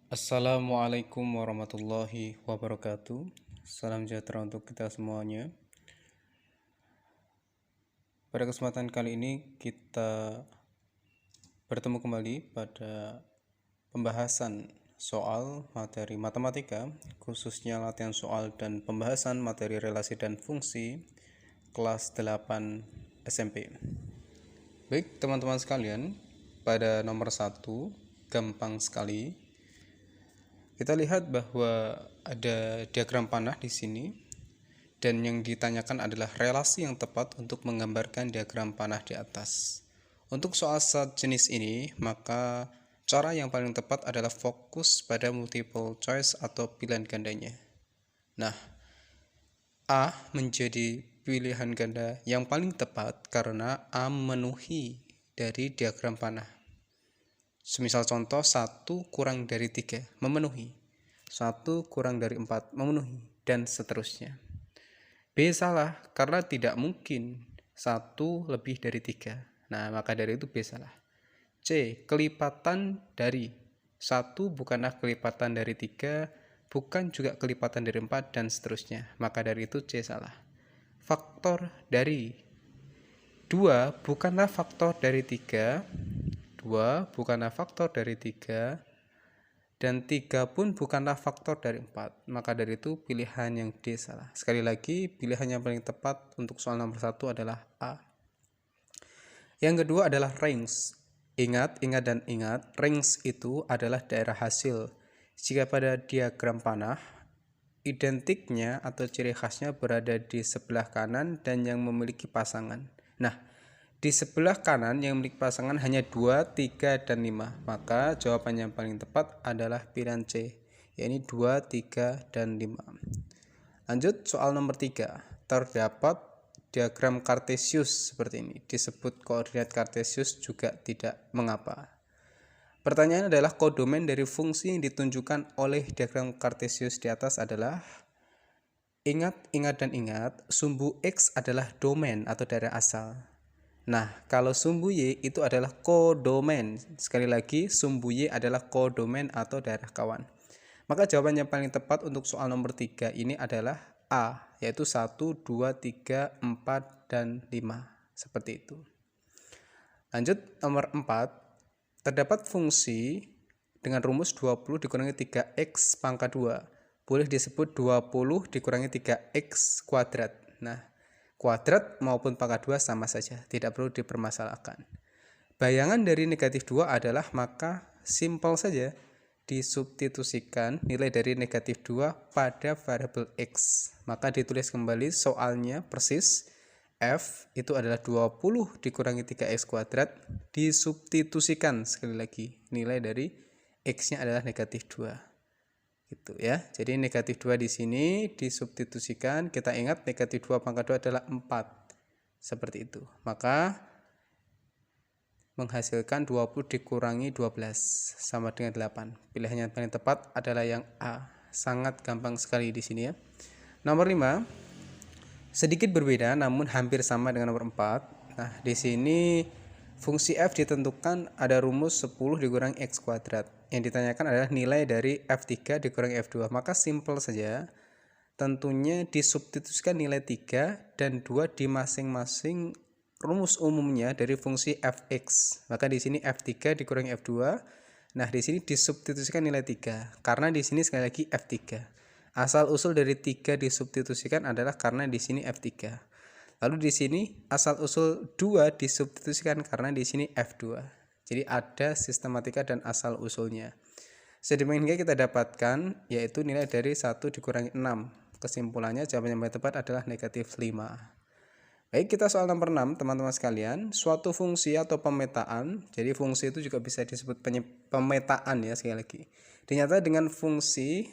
Assalamualaikum warahmatullahi wabarakatuh. Salam sejahtera untuk kita semuanya. Pada kesempatan kali ini kita bertemu kembali pada pembahasan soal materi matematika, khususnya latihan soal dan pembahasan materi relasi dan fungsi kelas 8 SMP. Baik teman-teman sekalian, pada nomor 1 gampang sekali. Kita lihat bahwa ada diagram panah di sini dan yang ditanyakan adalah relasi yang tepat untuk menggambarkan diagram panah di atas. Untuk soal sejenis ini, maka cara yang paling tepat adalah fokus pada multiple choice atau pilihan gandanya. Nah, A menjadi pilihan ganda yang paling tepat karena A memenuhi dari diagram panah. Semisal contoh 1 kurang dari 3 memenuhi, 1 kurang dari 4 memenuhi, dan seterusnya. B salah karena tidak mungkin 1 lebih dari 3. Nah, maka dari itu B salah. C, kelipatan dari 1 bukanlah kelipatan dari 3, bukan juga kelipatan dari 4, dan seterusnya. Maka dari itu C salah. Faktor dari 2 bukanlah faktor dari 3, 2 bukanlah faktor dari 3, dan 3 pun bukanlah faktor dari 4. Maka dari itu pilihan yang D salah. Sekali lagi, pilihan yang paling tepat untuk soal nomor 1 adalah A. Yang kedua adalah range. Ingat, range itu adalah daerah hasil. Jika pada diagram panah, identiknya atau ciri khasnya berada di sebelah kanan dan yang memiliki pasangan. Nah, di sebelah kanan yang memiliki pasangan hanya 2, 3, dan 5. Maka jawaban yang paling tepat adalah pilihan C, yaitu 2, 3, dan 5. Lanjut soal nomor 3. Terdapat diagram kartesius seperti ini. Disebut koordinat kartesius juga tidak mengapa. Pertanyaan adalah kodomen dari fungsi yang ditunjukkan oleh diagram kartesius di atas adalah ingat, sumbu X adalah domain atau daerah asal. Nah, kalau sumbu Y itu adalah kodomen. Sekali lagi, sumbu Y adalah kodomen atau daerah kawan. Maka jawaban yang paling tepat untuk soal nomor 3 ini adalah A, yaitu 1, 2, 3, 4, dan 5. Seperti itu. Lanjut nomor 4. Terdapat fungsi dengan rumus 20 dikurangi 3x pangkat 2. Boleh disebut 20 dikurangi 3x kuadrat. Nah, kuadrat maupun pangkat 2 sama saja, tidak perlu dipermasalahkan. Bayangan dari negatif 2 adalah, maka simpel saja disubstitusikan nilai dari negatif 2 pada variabel X. Maka ditulis kembali soalnya persis, F itu adalah 20 dikurangi 3x kuadrat, disubstitusikan sekali lagi, nilai dari X-nya adalah negatif 2. Gitu ya. Jadi negatif 2 di sini disubstitusikan, kita ingat negatif 2 pangkat 2 adalah 4. Seperti itu. Maka menghasilkan 20 dikurangi 12 sama dengan 8. Pilihan yang paling tepat adalah yang A. Sangat gampang sekali di sini ya. Nomor 5. Sedikit berbeda namun hampir sama dengan nomor 4. Nah, di sini fungsi f ditentukan ada rumus 10 dikurangi x kuadrat. Yang ditanyakan adalah nilai dari f3 dikurangi f2. Maka simpel saja. Tentunya disubstitusikan nilai 3 dan 2 di masing-masing rumus umumnya dari fungsi fx. Maka di sini f3 dikurangi f2. Nah, di sini disubstitusikan nilai 3 karena di sini sekali lagi f3. Asal usul dari 3 disubstitusikan adalah karena di sini f3. Lalu di sini asal usul 2 disubstitusikan karena di sini f2. Jadi ada sistematika dan asal usulnya. Sedemikian kita dapatkan yaitu nilai dari 1 dikurangi 6. Kesimpulannya jawaban yang paling tepat adalah negatif 5. Baik, kita soal nomor 6 teman-teman sekalian. Suatu fungsi atau pemetaan, jadi fungsi itu juga bisa disebut pemetaan ya, sekali lagi. Dinyatakan dengan fungsi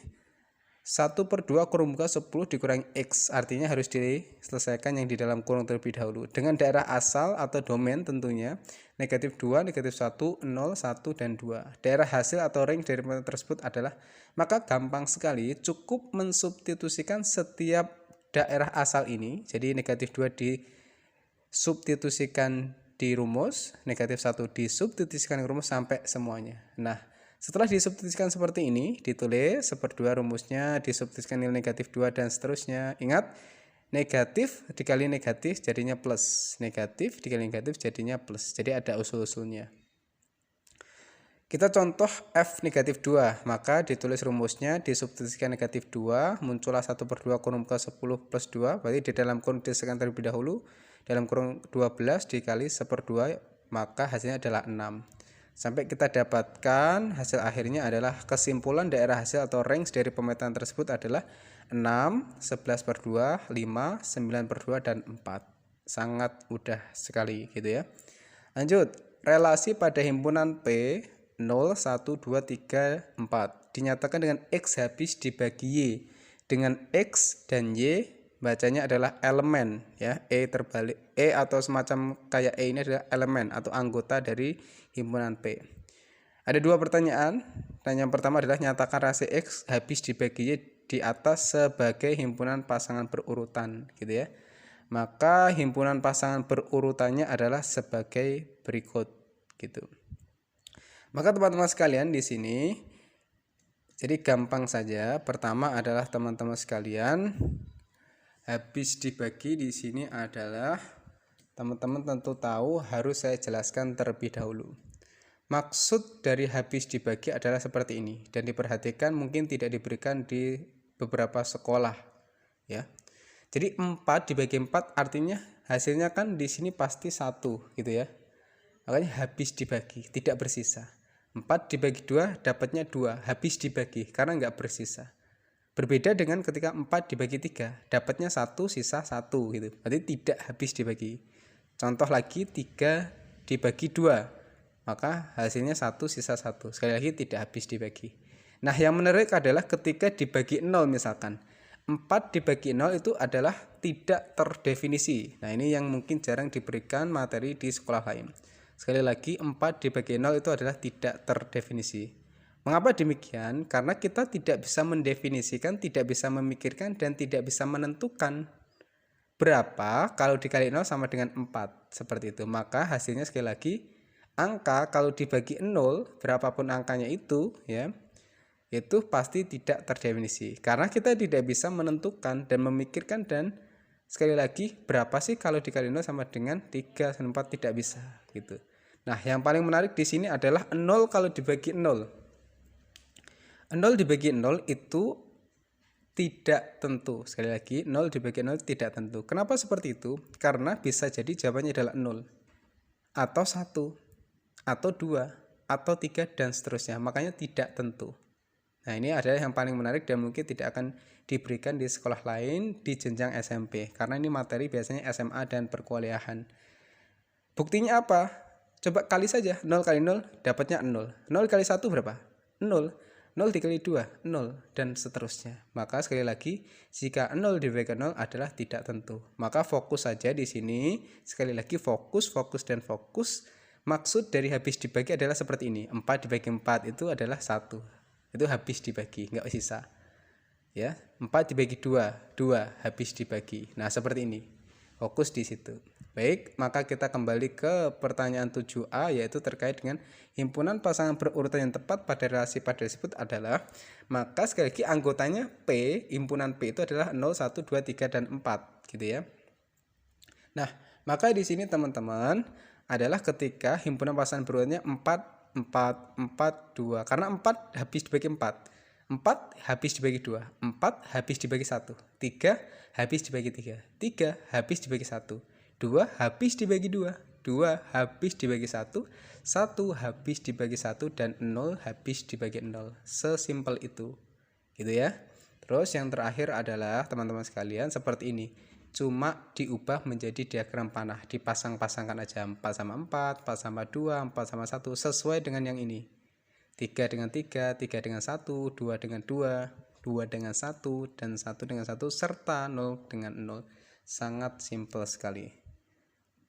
1/2 kurung buka 10 dikurangi X. Artinya harus diselesaikan yang di dalam kurung terlebih dahulu. Dengan daerah asal atau domain tentunya negatif 2, negatif 1, 0, 1, dan 2. Daerah hasil atau range dari pemetaan tersebut adalah, maka gampang sekali, cukup mensubstitusikan setiap daerah asal ini. Jadi negatif 2 disubstitusikan di rumus, negatif 1 disubstitusikan di rumus sampai semuanya. Nah, Setelah disubstitusikan seperti ini, ditulis 1/2 rumusnya, disubstitusikan nilai negatif 2 dan seterusnya. Ingat, negatif dikali negatif jadinya plus, negatif dikali negatif jadinya plus. Jadi ada usul-usulnya. Kita contoh F negatif 2, maka ditulis rumusnya, disubstitusikan negatif 2, muncullah 1/2 kurung ke 10 plus 2, berarti di dalam kurung disebutkan terlebih dahulu, dalam kurung 12 dikali 1/2, maka hasilnya adalah 6. Sampai kita dapatkan hasil akhirnya adalah kesimpulan daerah hasil atau range dari pemetaan tersebut adalah 6, 11/2, 5, 9/2, dan 4. Sangat mudah sekali gitu ya. Lanjut, relasi pada himpunan P 0, 1, 2, 3, 4 dinyatakan dengan X habis dibagi Y. Dengan X dan Y bacanya adalah elemen ya, E terbalik, E atau semacam kayak E ini adalah elemen atau anggota dari himpunan P. Ada dua pertanyaan. Yang pertama adalah nyatakan relasi X habis dibagi Y di atas sebagai himpunan pasangan berurutan gitu ya. Maka himpunan pasangan berurutannya adalah sebagai berikut gitu. Maka teman-teman sekalian di sini jadi gampang saja. Pertama adalah teman-teman sekalian habis dibagi di sini adalah teman-teman tentu tahu harus saya jelaskan terlebih dahulu. Maksud dari habis dibagi adalah seperti ini dan diperhatikan mungkin tidak diberikan di beberapa sekolah ya. Jadi 4 dibagi 4 artinya hasilnya kan di sini pasti 1 gitu ya. Makanya habis dibagi, tidak bersisa. 4 dibagi 2 dapatnya 2, habis dibagi karena enggak bersisa. Berbeda dengan ketika 4 dibagi 3, dapatnya 1 sisa 1 gitu. Berarti tidak habis dibagi. Contoh lagi 3 dibagi 2, maka hasilnya 1 sisa 1. Sekali lagi tidak habis dibagi. Nah, yang menarik adalah ketika dibagi 0 misalkan. 4 dibagi 0 itu adalah tidak terdefinisi. Nah, ini yang mungkin jarang diberikan materi di sekolah lain. Sekali lagi 4 dibagi 0 itu adalah tidak terdefinisi. Mengapa demikian? Karena kita tidak bisa mendefinisikan, tidak bisa memikirkan, dan tidak bisa menentukan berapa kalau dikali 0 sama dengan 4. Seperti itu. Maka hasilnya sekali lagi, angka kalau dibagi 0, berapapun angkanya itu, ya, itu pasti tidak terdefinisi. Karena kita tidak bisa menentukan dan memikirkan dan sekali lagi berapa sih kalau dikali 0 sama dengan 3 dan 4 tidak bisa gitu. Nah, yang paling menarik di sini adalah 0 kalau dibagi 0. 0 dibagi 0 itu tidak tentu. Sekali lagi, 0 dibagi 0 tidak tentu. Kenapa seperti itu? Karena bisa jadi jawabannya adalah 0 atau 1 atau 2 atau 3 dan seterusnya. Makanya tidak tentu. Nah, ini adalah yang paling menarik dan mungkin tidak akan diberikan di sekolah lain di jenjang SMP. Karena ini materi biasanya SMA dan perkuliahan. Buktinya apa? Coba kali saja. 0 kali 0 dapatnya 0. 0 kali 1 berapa? 0. 0 dikali 2, 0, dan seterusnya. Maka sekali lagi, jika 0 dibagi 0 adalah tidak tentu. Maka fokus saja di sini. Sekali lagi fokus, fokus, dan fokus. Maksud dari habis dibagi adalah seperti ini. 4 dibagi 4 itu adalah 1. Itu habis dibagi, nggak sisa. Ya, 4 dibagi 2, 2 habis dibagi. Nah, seperti ini. Fokus di situ. Baik, maka kita kembali ke pertanyaan 7A, yaitu terkait dengan himpunan pasangan berurutan yang tepat pada relasi pada disebut adalah, maka sekali lagi anggotanya P, himpunan P itu adalah 0, 1, 2, 3, dan 4 gitu ya. Nah, maka di sini teman-teman adalah ketika himpunan pasangan berurutannya 4, 4, 4, 2. Karena 4 habis dibagi 4. 4 habis dibagi 2, 4 habis dibagi 1, 3 habis dibagi 3, 3 habis dibagi 1, 2 habis dibagi 2, 2 habis dibagi 1, 1 habis dibagi 1, dan 0 habis dibagi 0. Sesimpel itu gitu ya. Terus yang terakhir adalah teman-teman sekalian seperti ini, cuma diubah menjadi diagram panah, dipasang-pasangkan aja 4 sama 4, 4 sama 2, 4 sama 1 sesuai dengan yang ini. 3 dengan 3, 3 dengan 1, 2 dengan 2, 2 dengan 1, dan 1 dengan 1, serta 0 dengan 0. Sangat simpel sekali.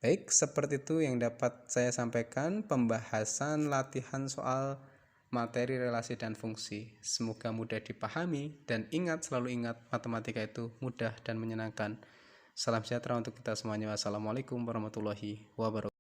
Baik, seperti itu yang dapat saya sampaikan pembahasan latihan soal materi relasi dan fungsi. Semoga mudah dipahami dan selalu ingat matematika itu mudah dan menyenangkan. Salam sejahtera untuk kita semuanya. Wassalamualaikum warahmatullahi wabarakatuh.